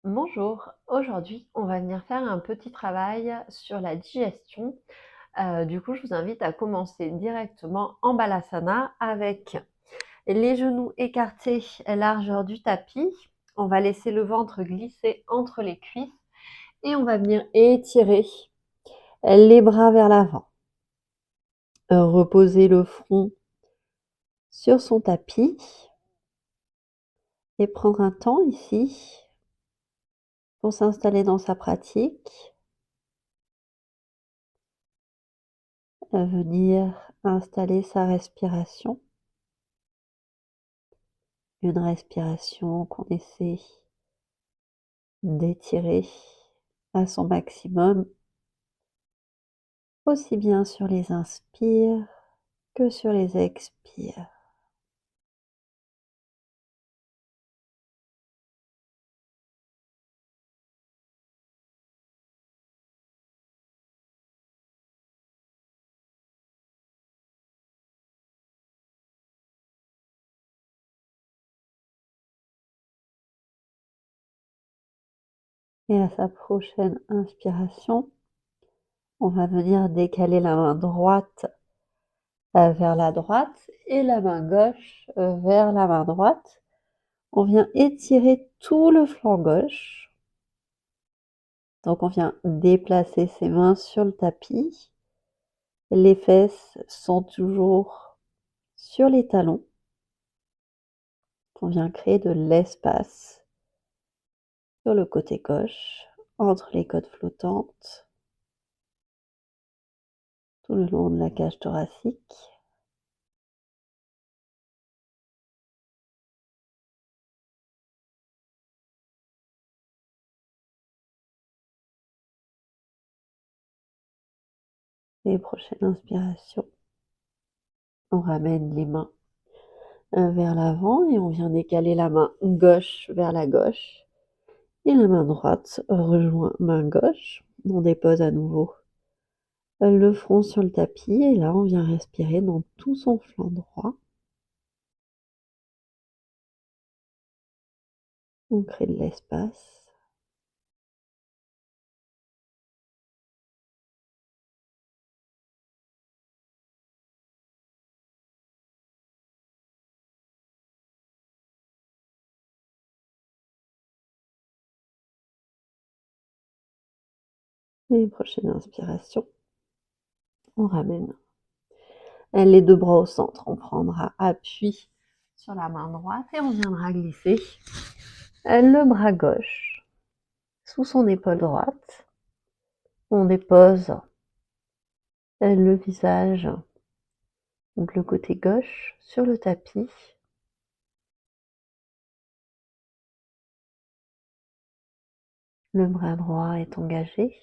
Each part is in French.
Bonjour, aujourd'hui on va venir faire un petit travail sur la digestion. Du coup, je vous invite à commencer directement en Balasana avec les genoux écartés largeur du tapis. On va laisser le ventre glisser entre les cuisses et on va venir étirer les bras vers l'avant. Reposer le front sur son tapis et prendre un temps ici pour s'installer dans sa pratique. Venir installer sa respiration. Une respiration qu'on essaie d'étirer à son maximum, aussi bien sur les inspires que sur les expires. Et à sa prochaine inspiration, on va venir décaler la main droite vers la droite et la main gauche vers la main droite. On vient étirer tout le flanc gauche. Donc on vient déplacer ses mains sur le tapis. Les fesses sont toujours sur les talons. On vient créer de l'espace sur le côté gauche, entre les côtes flottantes, tout le long de la cage thoracique. Et prochaine inspiration, on ramène les mains vers l'avant et on vient décaler la main gauche vers la gauche. Et la main droite rejoint main gauche. On dépose à nouveau le front sur le tapis et là on vient respirer dans tout son flanc droit. On crée de l'espace. Et prochaine inspiration, on ramène les deux bras au centre. On prendra appui sur la main droite et on viendra glisser le bras gauche sous son épaule droite. On dépose le visage, donc le côté gauche, sur le tapis. Le bras droit est engagé.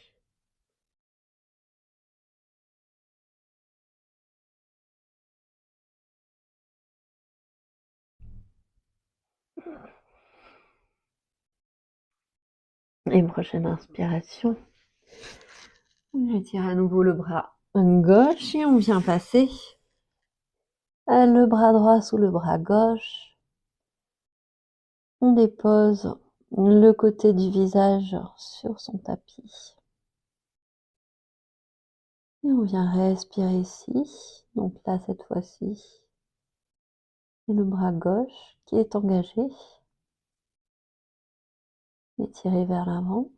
Et prochaine inspiration, on étire à nouveau le bras gauche et on vient passer le bras droit sous le bras gauche. On dépose le côté du visage sur son tapis. Et on vient respirer ici. Donc là, cette fois-ci, c'est le bras gauche qui est engagé. Étiré vers l'avant.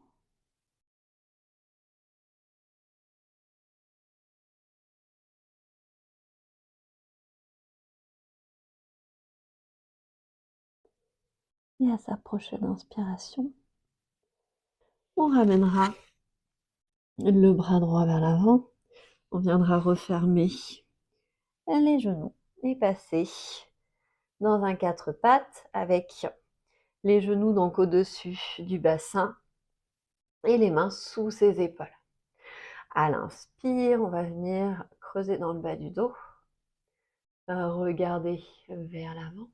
Et à sa prochaine inspiration, on ramènera le bras droit vers l'avant. On viendra refermer les genoux et passer dans un quatre pattes avec les genoux donc au-dessus du bassin et les mains sous ses épaules. À l'inspire, on va venir creuser dans le bas du dos, regarder vers l'avant.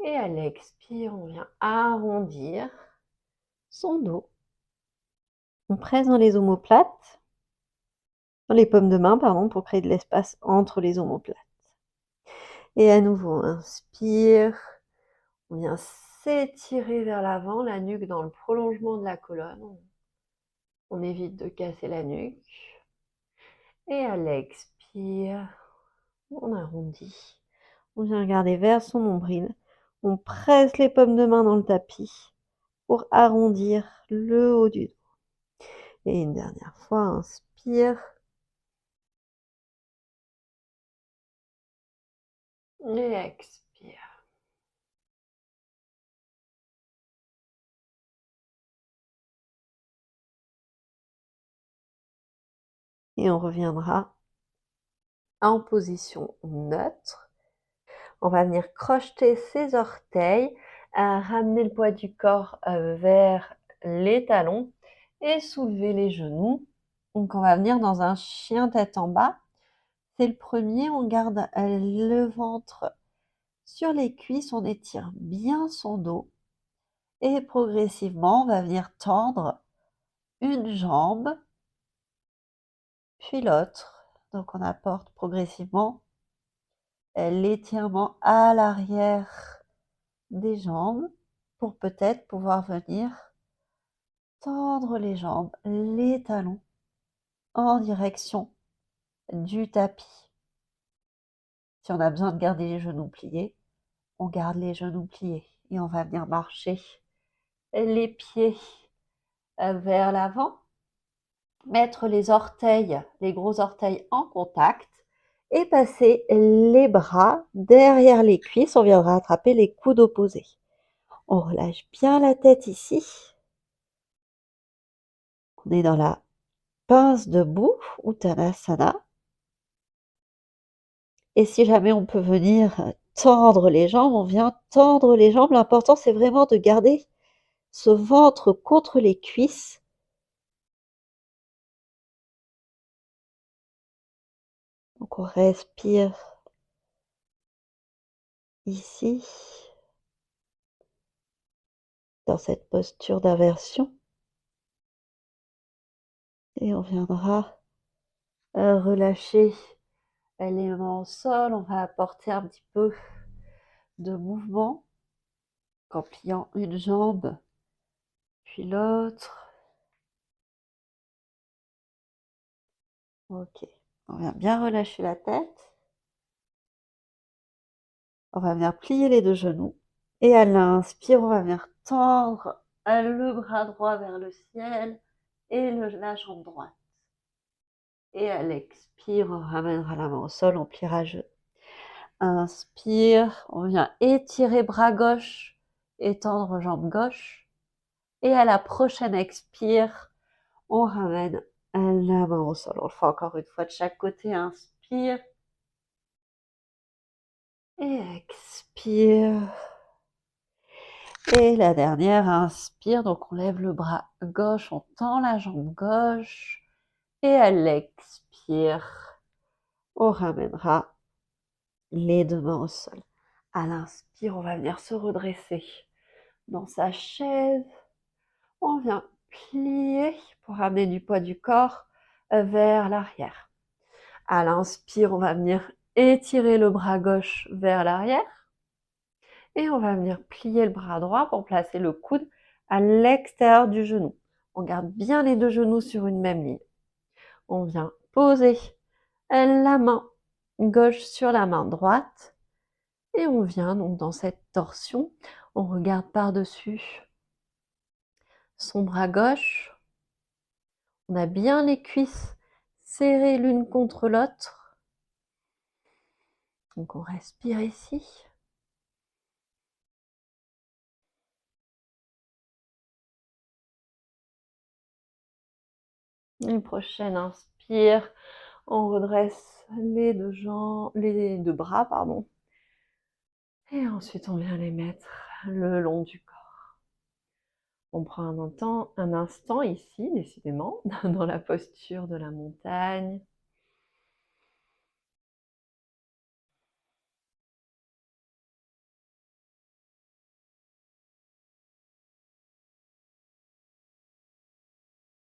Et à l'expire, on vient arrondir son dos. On presse dans les omoplates, dans les paumes de main, pardon, pour créer de l'espace entre les omoplates. Et à nouveau, inspire. On vient s'étirer vers l'avant, la nuque dans le prolongement de la colonne. On évite de casser la nuque. Et à l'expire, on arrondit. On vient regarder vers son nombril. On presse les paumes de main dans le tapis pour arrondir le haut du dos. Et une dernière fois, inspire. Et expire. Et on reviendra en position neutre. On va venir crocheter ses orteils, ramener le poids du corps vers les talons et soulever les genoux. Donc on va venir dans un chien tête en bas. C'est le premier, on garde le ventre sur les cuisses, on étire bien son dos et progressivement on va venir tendre une jambe puis l'autre. Donc on apporte progressivement l'étirement à l'arrière des jambes pour peut-être pouvoir venir tendre les jambes, les talons en direction du tapis. Si on a besoin de garder les genoux pliés, on garde les genoux pliés et on va venir marcher les pieds vers l'avant, mettre les orteils, les gros orteils en contact et passer les bras derrière les cuisses. On viendra attraper les coudes opposés. On relâche bien la tête ici. On est dans la pince debout, Uttanasana. Et si jamais on peut venir tendre les jambes, on vient tendre les jambes. L'important, c'est vraiment de garder ce ventre contre les cuisses. Donc on respire ici, dans cette posture d'inversion. Et on viendra relâcher les mains au sol. On va apporter un petit peu de mouvement en pliant une jambe puis l'autre. Ok, on vient bien relâcher la tête. On va venir plier les deux genoux. Et à l'inspire, on va venir tendre le bras droit vers le ciel et la jambe droite. Et à l'expire, on ramènera la main au sol, on pliera genou. Inspire, on vient étirer bras gauche, étendre jambe gauche. Et à la prochaine expire, on ramène la main au sol. On le fait encore une fois de chaque côté. Inspire. Et expire. Et la dernière, inspire. Donc on lève le bras gauche, on tend la jambe gauche. Et à l'expire, on ramènera les deux mains au sol. À l'inspire, on va venir se redresser dans sa chaise. On vient plier pour ramener du poids du corps vers l'arrière. À l'inspire, on va venir étirer le bras gauche vers l'arrière. Et on va venir plier le bras droit pour placer le coude à l'extérieur du genou. On garde bien les deux genoux sur une même ligne. On vient poser la main gauche sur la main droite. Et on vient donc dans cette torsion. On regarde par-dessus son bras gauche. On a bien les cuisses serrées l'une contre l'autre. Donc on respire ici. Une prochaine inspire. On redresse les deux jambes, les deux bras, pardon. Et ensuite, on vient les mettre le long du corps. On prend un instant ici, décidément, dans la posture de la montagne.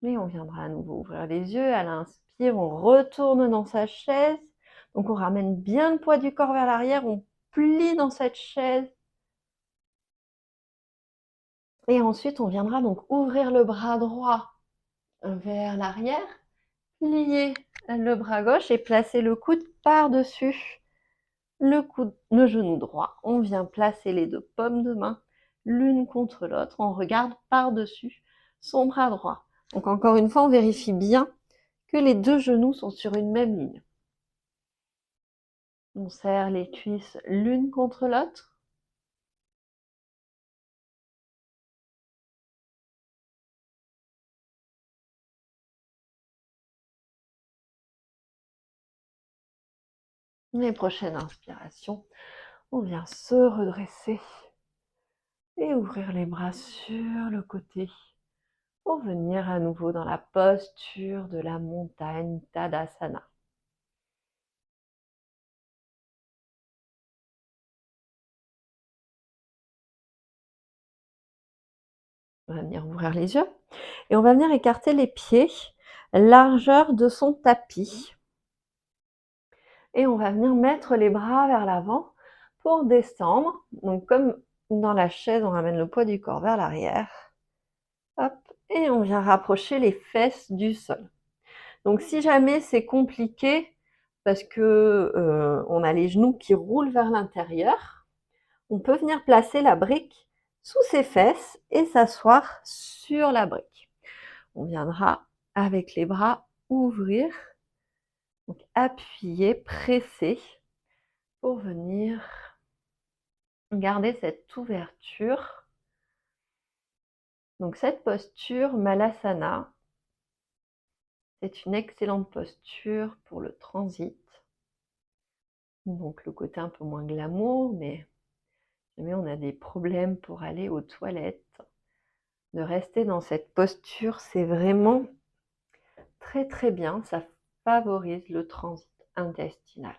Et on viendra à nouveau ouvrir les yeux. À l'inspire, on retourne dans sa chaise. Donc on ramène bien le poids du corps vers l'arrière. On plie dans cette chaise. Et ensuite, on viendra donc ouvrir le bras droit vers l'arrière, plier le bras gauche et placer le coude par-dessus le genou droit. On vient placer les deux paumes de main l'une contre l'autre. On regarde par-dessus son bras droit. Donc encore une fois, on vérifie bien que les deux genoux sont sur une même ligne. On serre les cuisses l'une contre l'autre. Les prochaines inspirations, on vient se redresser et ouvrir les bras sur le côté pour venir à nouveau dans la posture de la montagne Tadasana. On va venir ouvrir les yeux et on va venir écarter les pieds, largeur de son tapis. Et on va venir mettre les bras vers l'avant pour descendre. Donc comme dans la chaise, on ramène le poids du corps vers l'arrière. Hop, et on vient rapprocher les fesses du sol. Donc si jamais c'est compliqué, parce que on a les genoux qui roulent vers l'intérieur, on peut venir placer la brique sous ses fesses et s'asseoir sur la brique. On viendra avec les bras ouvrir, donc appuyer, presser pour venir garder cette ouverture. Donc cette posture Malasana, c'est une excellente posture pour le transit. Donc le côté un peu moins glamour, mais jamais on a des problèmes pour aller aux toilettes, de rester dans cette posture, c'est vraiment très très bien, ça favorise le transit intestinal.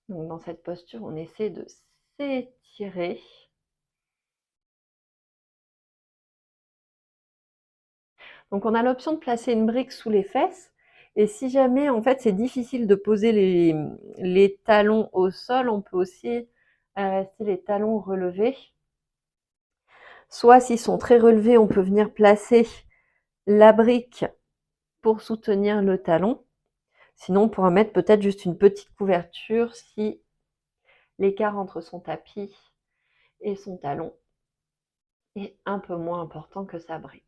Donc dans cette posture, on essaie de s'étirer. Donc on a l'option de placer une brique sous les fesses. Et si jamais, en fait, c'est difficile de poser les talons au sol, on peut aussi rester les talons relevés. Soit s'ils sont très relevés, on peut venir placer la brique pour soutenir le talon. Sinon, on pourra mettre peut-être juste une petite couverture si l'écart entre son tapis et son talon est un peu moins important que sa brique.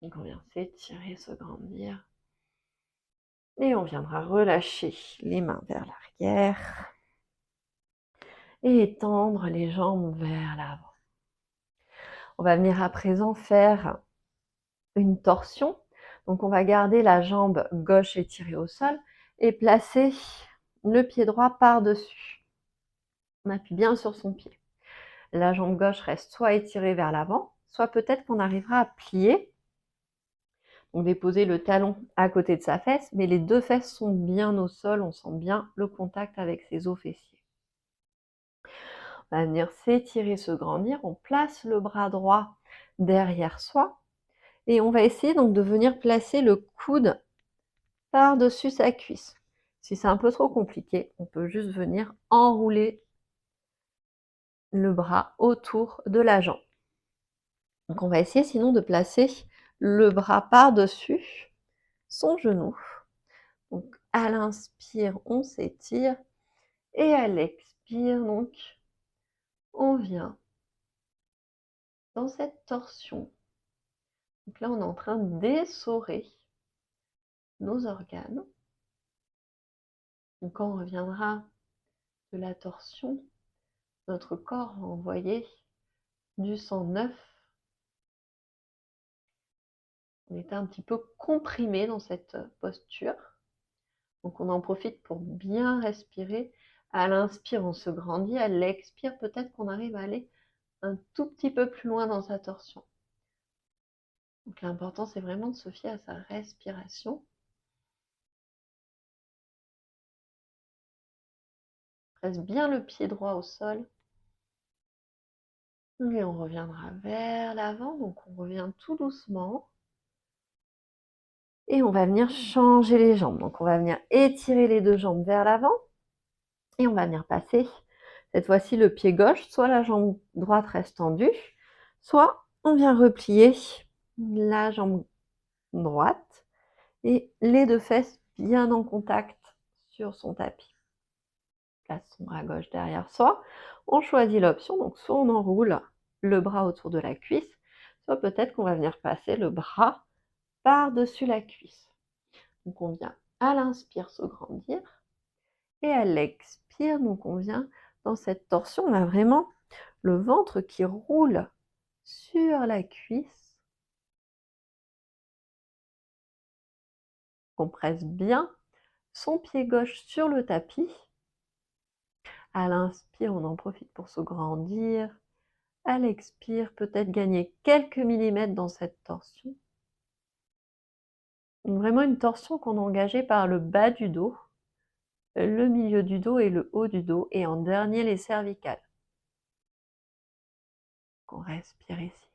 Donc on vient s'étirer, se grandir. Et on viendra relâcher les mains vers l'arrière et étendre les jambes vers l'avant. On va venir à présent faire une torsion. Donc on va garder la jambe gauche étirée au sol et placer le pied droit par-dessus. On appuie bien sur son pied. La jambe gauche reste soit étirée vers l'avant, soit peut-être qu'on arrivera à plier. On déposer le talon à côté de sa fesse, mais les deux fesses sont bien au sol, on sent bien le contact avec ses os fessiers. On va venir s'étirer, se grandir, on place le bras droit derrière soi et on va essayer donc de venir placer le coude par-dessus sa cuisse. Si c'est un peu trop compliqué, on peut juste venir enrouler le bras autour de la jambe. Donc on va essayer sinon de placer le bras par-dessus son genou. Donc à l'inspire, on s'étire et à l'expire, donc on vient dans cette torsion. Donc là, on est en train d'essorer nos organes. Donc quand on reviendra de la torsion, notre corps va envoyer du sang neuf. On était un petit peu comprimé dans cette posture. Donc on en profite pour bien respirer. À l'inspire, on se grandit. À l'expire, peut-être qu'on arrive à aller un tout petit peu plus loin dans sa torsion. Donc l'important, c'est vraiment de se fier à sa respiration. Presse bien le pied droit au sol. Et on reviendra vers l'avant. Donc on revient tout doucement. Et on va venir changer les jambes. Donc on va venir étirer les deux jambes vers l'avant. Et on va venir passer Cette fois-ci, le pied gauche, soit la jambe droite reste tendue, soit on vient replier la jambe droite et les deux fesses bien en contact sur son tapis. Place son bras gauche derrière soi. On choisit l'option, donc soit on enroule le bras autour de la cuisse, soit peut-être qu'on va venir passer le bras par-dessus la cuisse. Donc on vient à l'inspire se grandir et à l'expire, donc on vient dans cette torsion, on a vraiment le ventre qui roule sur la cuisse. On presse bien son pied gauche sur le tapis. À l'inspire, on en profite pour se grandir. À l'expire, peut-être gagner quelques millimètres dans cette torsion. Vraiment une torsion qu'on a engagée par le bas du dos, le milieu du dos et le haut du dos, et en dernier les cervicales. On respire ici.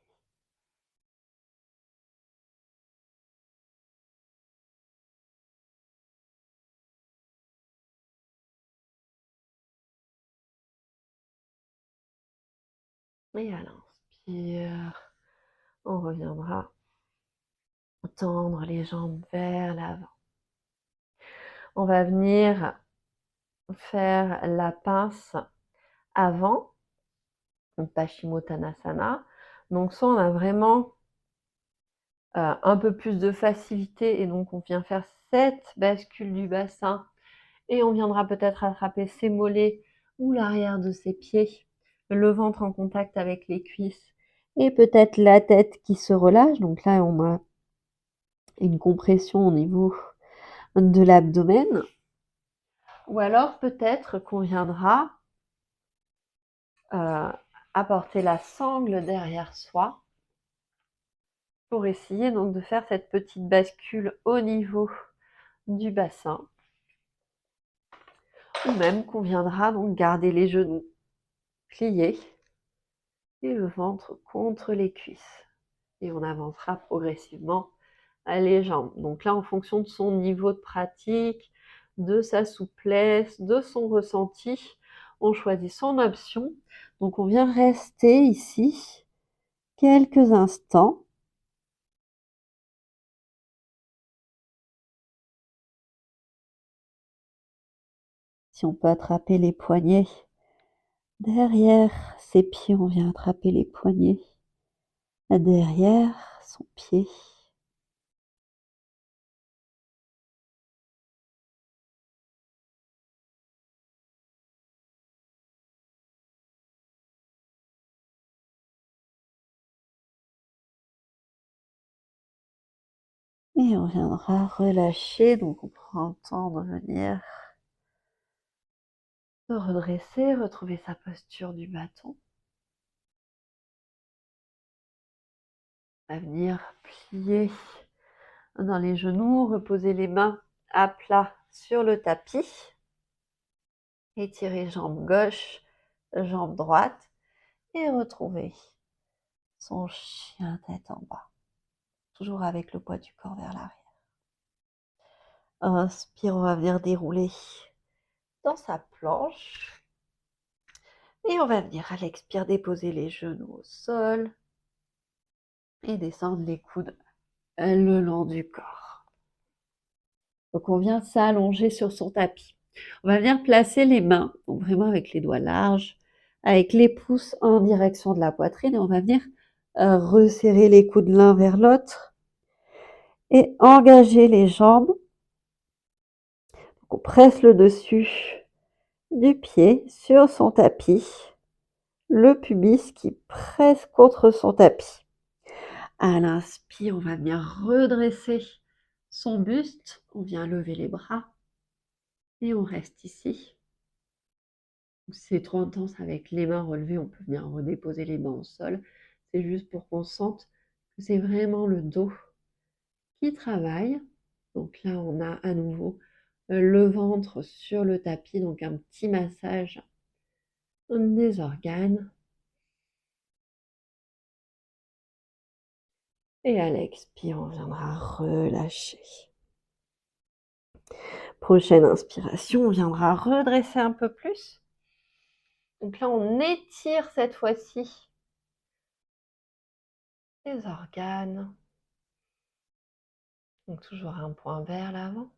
Et à l'inspire, on reviendra tendre les jambes vers l'avant. On va venir faire la pince avant, Paschimottanasana. Donc soit on a vraiment un peu plus de facilité et donc on vient faire cette bascule du bassin et on viendra peut-être attraper ses mollets ou l'arrière de ses pieds, le ventre en contact avec les cuisses et peut-être la tête qui se relâche. Donc là, on a une compression au niveau de l'abdomen. Ou alors peut-être qu'on viendra apporter la sangle derrière soi pour essayer donc de faire cette petite bascule au niveau du bassin. Ou même qu'on viendra donc garder les genoux pliés et le ventre contre les cuisses. Et on avancera progressivement les jambes. Donc là, en fonction de son niveau de pratique, de sa souplesse, de son ressenti, on choisit son option. Donc on vient rester ici quelques instants. Si on peut attraper les poignets derrière ses pieds, on vient attraper les poignets derrière son pied. Et on viendra relâcher, donc on prend le temps de venir se redresser, retrouver sa posture du bâton. On va venir plier dans les genoux, reposer les mains à plat sur le tapis. Étirer jambe gauche, jambe droite et retrouver son chien tête en bas. Toujours avec le poids du corps vers l'arrière. Inspire, on va venir dérouler dans sa planche. Et on va venir à l'expire déposer les genoux au sol et descendre les coudes le long du corps. Donc on vient s'allonger sur son tapis. On va venir placer les mains, donc vraiment avec les doigts larges, avec les pouces en direction de la poitrine, et on va venir resserrer les coudes l'un vers l'autre et engager les jambes. Donc on presse le dessus du pied sur son tapis, le pubis qui presse contre son tapis. À l'inspire, on va venir redresser son buste, on vient lever les bras et on reste ici. Si c'est trop intense avec les mains relevées, on peut venir redéposer les mains au sol. C'est juste pour qu'on sente que c'est vraiment le dos qui travaille. Donc là, on a à nouveau le ventre sur le tapis, donc un petit massage des organes. Et à l'expire, on viendra relâcher. Prochaine inspiration, on viendra redresser un peu plus. Donc là, on étire cette fois-ci les organes. Donc toujours un point vers l'avant.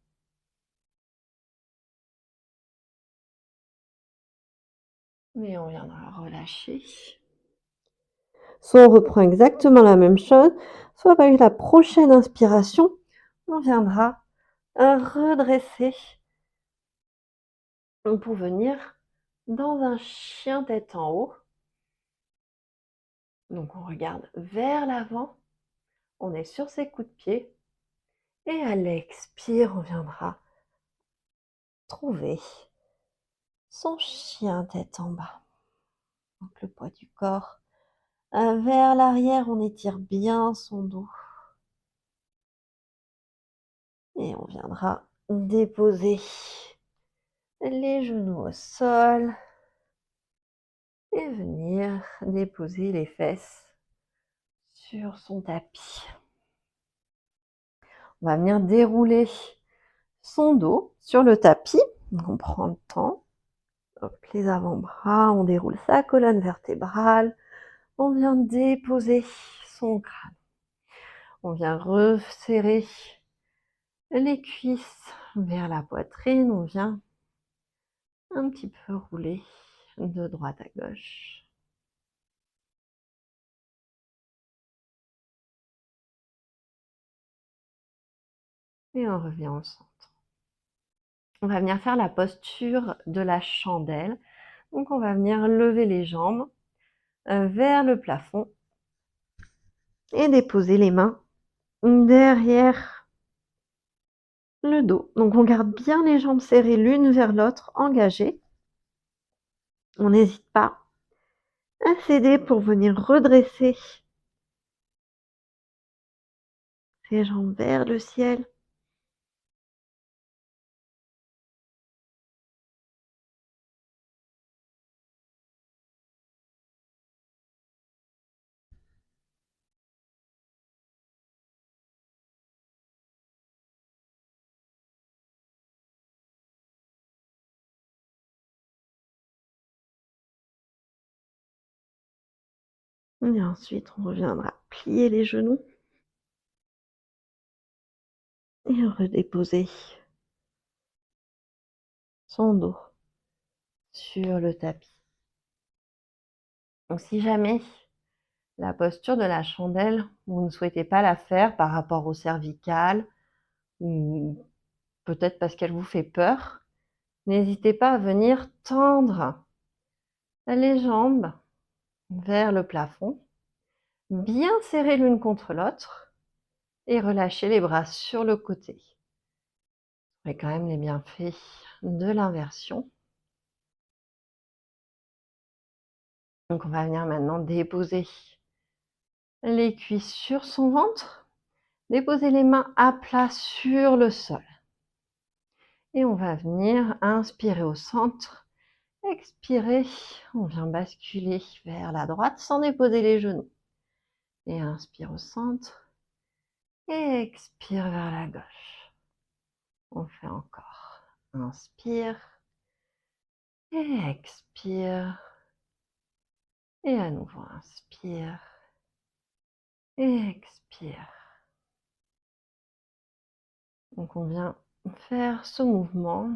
Mais on viendra relâcher. Soit on reprend exactement la même chose, soit avec la prochaine inspiration, on viendra redresser pour venir dans un chien tête en haut. Donc on regarde vers l'avant, on est sur ses coups de pied et à l'expire, on viendra trouver son chien tête en bas. Donc le poids du corps vers l'arrière, on étire bien son dos. Et on viendra déposer les genoux au sol et venir déposer les fesses sur son tapis. On va venir dérouler son dos sur le tapis. On prend le temps. Hop, les avant-bras, on déroule sa colonne vertébrale. On vient déposer son crâne. On vient resserrer les cuisses vers la poitrine. On vient un petit peu rouler de droite à gauche. Et on revient au centre. On va venir faire la posture de la chandelle. Donc on va venir lever les jambes vers le plafond et déposer les mains derrière le dos. Donc on garde bien les jambes serrées l'une vers l'autre, engagées. On n'hésite pas à s'aider pour venir redresser ses jambes vers le ciel. Et ensuite, on reviendra plier les genoux et redéposer son dos sur le tapis. Donc si jamais la posture de la chandelle, vous ne souhaitez pas la faire par rapport au cervical, ou peut-être parce qu'elle vous fait peur, n'hésitez pas à venir tendre les jambes vers le plafond, bien serrer l'une contre l'autre et relâcher les bras sur le côté. Vous aurez quand même les bienfaits de l'inversion. Donc on va venir maintenant déposer les cuisses sur son ventre, déposer les mains à plat sur le sol. Et on va venir inspirer au centre, expirer, on vient basculer vers la droite sans déposer les genoux. Et inspire au centre, et expire vers la gauche. On fait encore. Inspire, et expire. Et à nouveau, inspire, et expire. Donc on vient faire ce mouvement.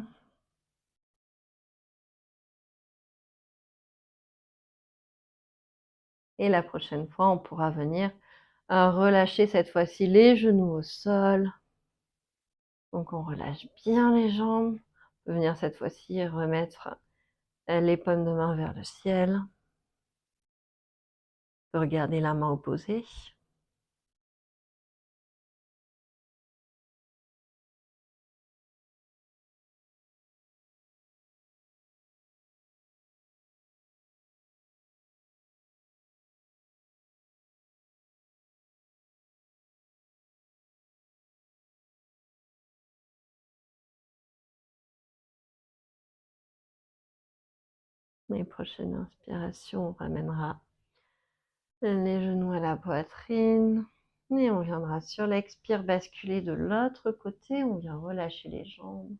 Et la prochaine fois, on pourra venir relâcher cette fois-ci les genoux au sol. Donc on relâche bien les jambes. On peut venir cette fois-ci remettre les paumes de main vers le ciel. On peut regarder la main opposée. Les prochaines inspirations, on ramènera les genoux à la poitrine. Et on viendra sur l'expire basculer de l'autre côté. On vient relâcher les jambes.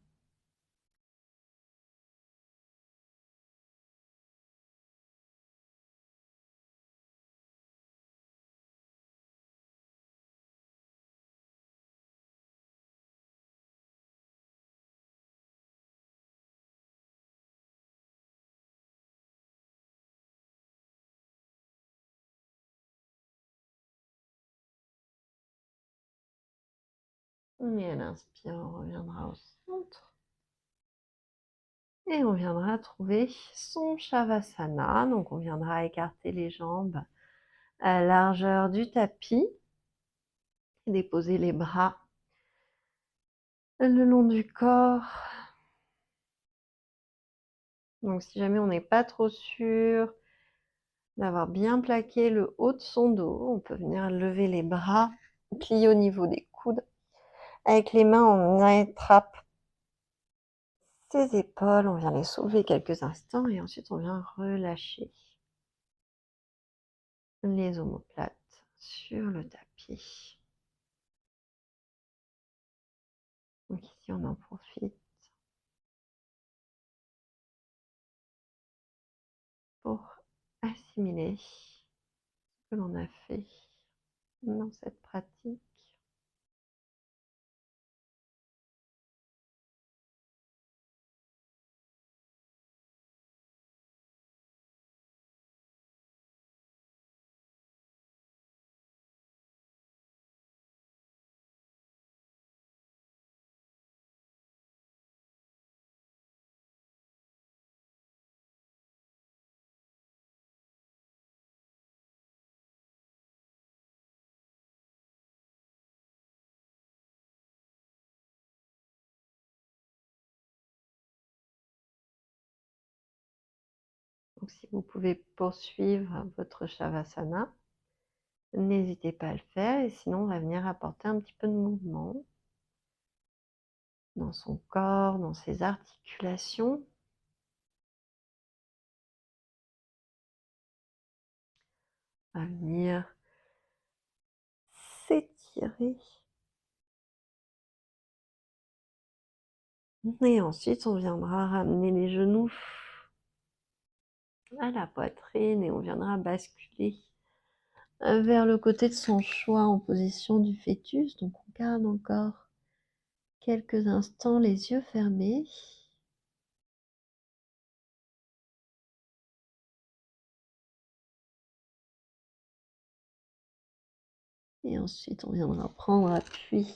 Et à l'inspire, on reviendra au centre. Et on viendra trouver son Shavasana. Donc on viendra écarter les jambes à la largeur du tapis. Et déposer les bras le long du corps. Donc si jamais on n'est pas trop sûr d'avoir bien plaqué le haut de son dos, on peut venir lever les bras, plier au niveau des coudes. Avec les mains, on attrape ses épaules, on vient les soulever quelques instants et ensuite on vient relâcher les omoplates sur le tapis. Donc ici, on en profite pour assimiler ce que l'on a fait dans cette pratique. Donc si vous pouvez poursuivre votre Shavasana, n'hésitez pas à le faire et sinon on va venir apporter un petit peu de mouvement dans son corps, dans ses articulations. On va venir s'étirer. Et ensuite, on viendra ramener les genoux à la poitrine et on viendra basculer vers le côté de son choix en position du fœtus. Donc on garde encore quelques instants les yeux fermés. Et ensuite, on viendra prendre appui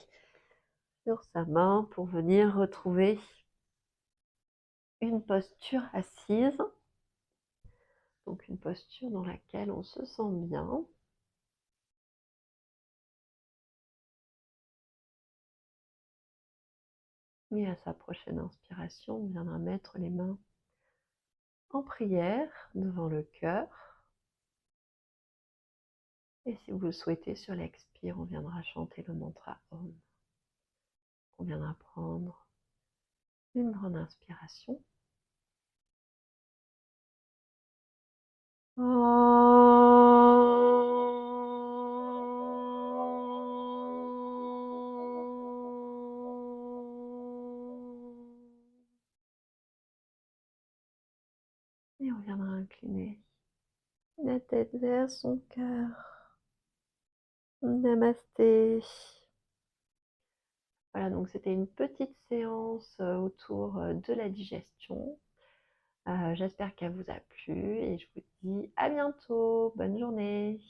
sur sa main pour venir retrouver une posture assise. Donc une posture dans laquelle on se sent bien. Et à sa prochaine inspiration, on viendra mettre les mains en prière devant le cœur. Et si vous le souhaitez, sur l'expire, on viendra chanter le mantra Om. On viendra prendre une grande inspiration. Et on viendra incliner la tête vers son cœur. Namasté. Voilà, donc c'était une petite séance autour de la digestion. J'espère qu'elle vous a plu et je vous dis à bientôt. Bonne journée.